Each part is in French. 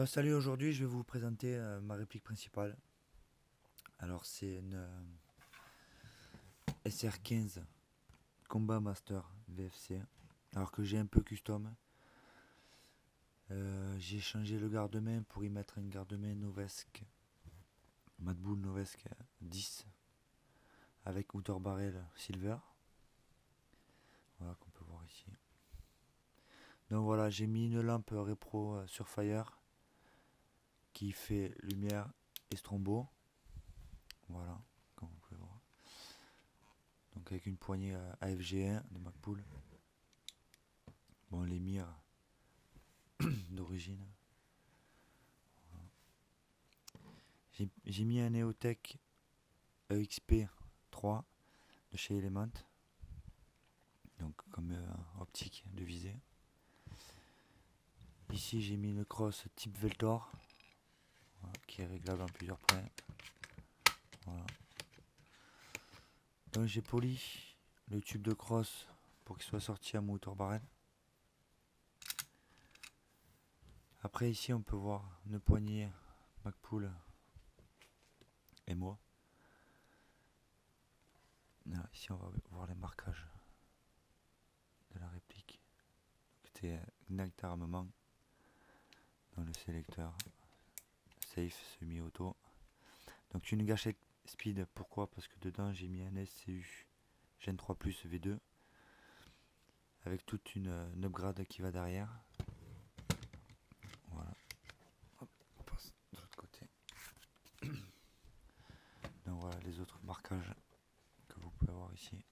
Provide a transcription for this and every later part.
Salut, aujourd'hui je vais vous présenter ma réplique principale. Alors c'est une SR15 Combat Master VFC. Alors que j'ai un peu custom. J'ai changé le garde-main pour y mettre une garde-main Novesque. Mad Bull Novesque 10 avec outer barrel silver. Voilà qu'on peut voir ici. Donc voilà, j'ai mis une lampe Repro sur Fire qui fait lumière et strombo. Voilà, comme vous pouvez voir. Donc avec une poignée AFG1 de MacPool. Bon, les mires d'origine. J'ai mis un Neotech EXP 3 de chez Element. Donc comme optique de visée. Ici j'ai mis une crosse type Veltor. Voilà, qui est réglable en plusieurs points. Voilà. Donc j'ai poli le tube de crosse pour qu'il soit sorti à mon outer barrel. Après ici on peut voir une poignée MacPool et moi. Voilà, ici on va voir les marquages de la réplique. C'était Knack armement dans le sélecteur. Safe semi-auto. Donc une gâchette speed, pourquoi? Parce que dedans j'ai mis un SCU Gen 3 Plus V2 avec toute une upgrade qui va derrière. Voilà. Hop, on passe de l'autre côté. Donc voilà les autres marquages que vous pouvez voir ici.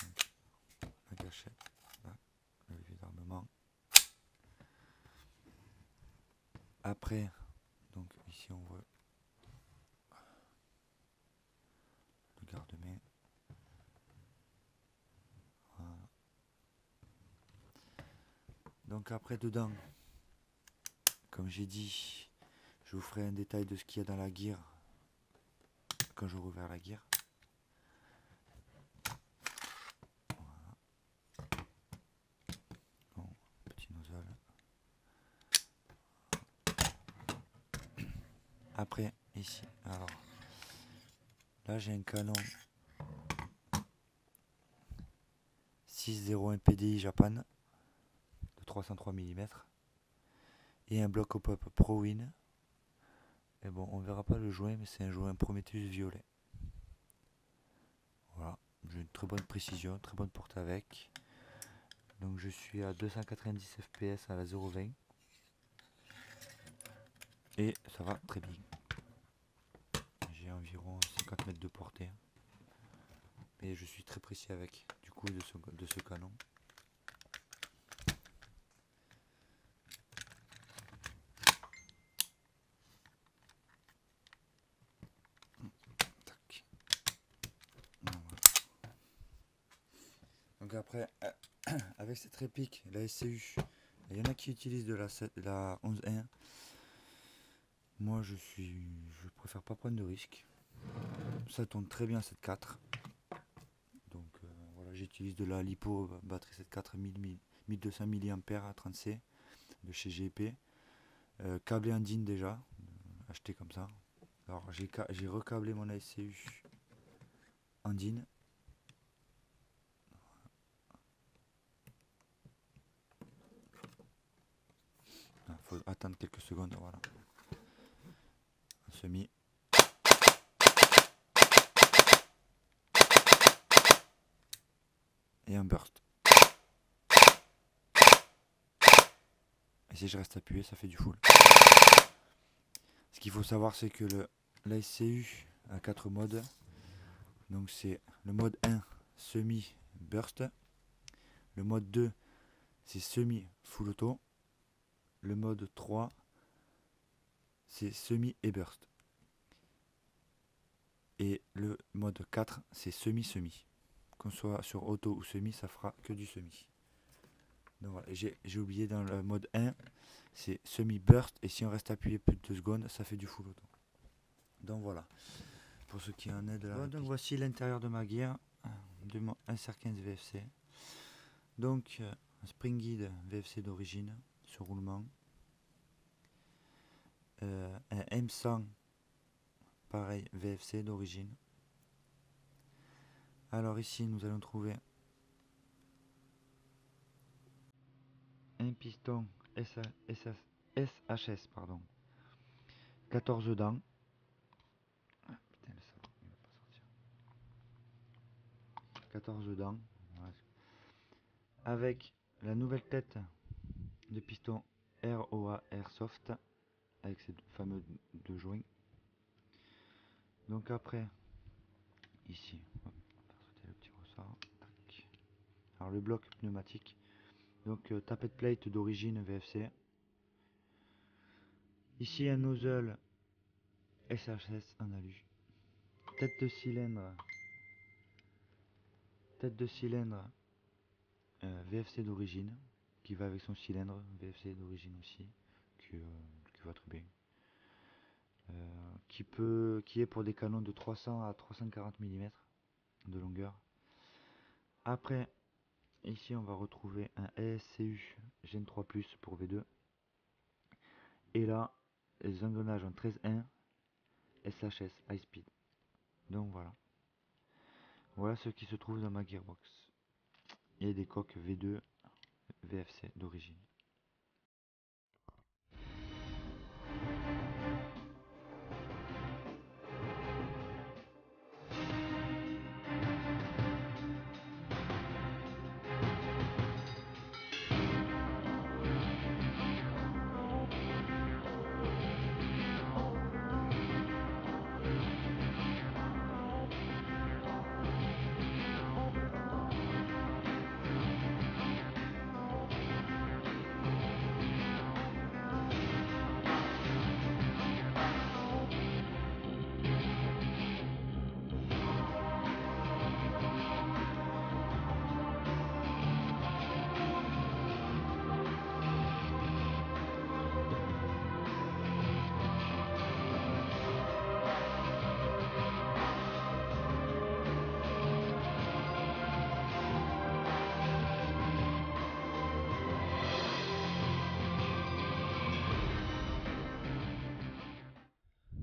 Donc, la gâchette, là, le levier d'armement. Après, donc ici on voit le garde-main. Voilà. Donc après dedans, comme j'ai dit, je vous ferai un détail de ce qu'il y a dans la gear quand je rouvre la gear. Voilà. Bon, petit nozzle. Après, ici, alors là j'ai un canon 601 PDI Japan de 303 mm et un bloc hop-up ProWin. Et bon, on verra pas le joint, mais c'est un joint Prometheus violet. Voilà, j'ai une très bonne précision, très bonne portée avec. Donc je suis à 290 fps à la 0,20 et ça va très bien. J'ai environ 50 mètres de portée et je suis très précis avec du coup de ce canon. Tac. Voilà. Donc après, avec cette réplique, la SCU, il y en a qui utilisent de la 11.1. Moi je préfère pas prendre de risques. Ça tourne très bien cette 4. Donc voilà, j'utilise de la LiPo batterie 7.4 1200 mAh à 30C de chez GP. Câblé en DIN déjà, acheté comme ça. Alors j'ai recablé mon SCU en DIN. Il faut attendre quelques secondes, voilà. Un semi. Et un burst. Et si je reste appuyé, ça fait du full. Ce qu'il faut savoir, c'est que la SCU a 4 modes. Donc c'est le mode 1, semi burst. Le mode 2, c'est semi full auto. Le mode 3, c'est semi et burst. Et le mode 4, c'est semi-semi. Qu'on soit sur auto ou semi, ça fera que du semi. Donc voilà, j'ai oublié dans le mode 1, c'est semi-burst. Et si on reste appuyé plus de 2 secondes, ça fait du full auto. Donc voilà, pour ce qui en est de la... Donc voici l'intérieur de ma gear, de mon SR15 VFC. Donc, un spring guide VFC d'origine, sur roulement. un M100, pareil, VFC d'origine. Alors ici, nous allons trouver un piston SHS, pardon, 14 dents. Ah, putain, le sabot, il va pas sortir. 14 dents, voilà. Avec la nouvelle tête de piston ROA Airsoft, avec ces fameux deux joints. Donc après, ici, on va faire sauter le petit ressort. Tac. Alors le bloc pneumatique, donc tapette plate d'origine VFC. Ici un nozzle SHS en alu. Tête de cylindre VFC d'origine, qui va avec son cylindre VFC d'origine aussi, qui va très bien. Qui est pour des canons de 300 à 340 mm de longueur. Après, ici on va retrouver un ESCU Gen 3 Plus pour V2. Et là, les engrenages en 13.1 SHS High Speed. Donc voilà. Voilà ce qui se trouve dans ma gearbox. Il y a des coques V2 VFC d'origine.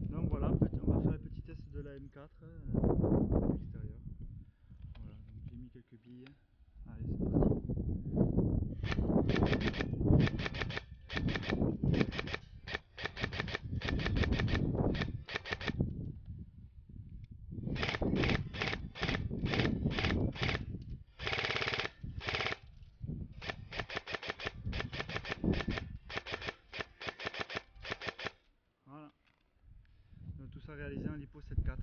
Donc voilà, on va faire le petit test de la M4 à l'extérieur. Voilà, donc j'ai mis quelques billes. Allez, c'est parti. Voilà. Donc tout ça réalisé en Lipo 7.4.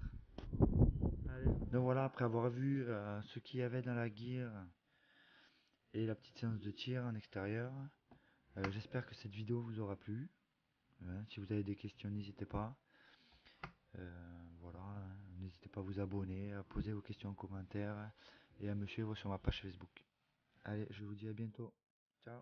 Allez. Donc voilà, après avoir vu ce qu'il y avait dans la gear et la petite séance de tir en extérieur, j'espère que cette vidéo vous aura plu. Si vous avez des questions, n'hésitez pas. Voilà, n'hésitez pas à vous abonner, à poser vos questions en commentaire et à me suivre sur ma page Facebook. Allez, je vous dis à bientôt. Ciao.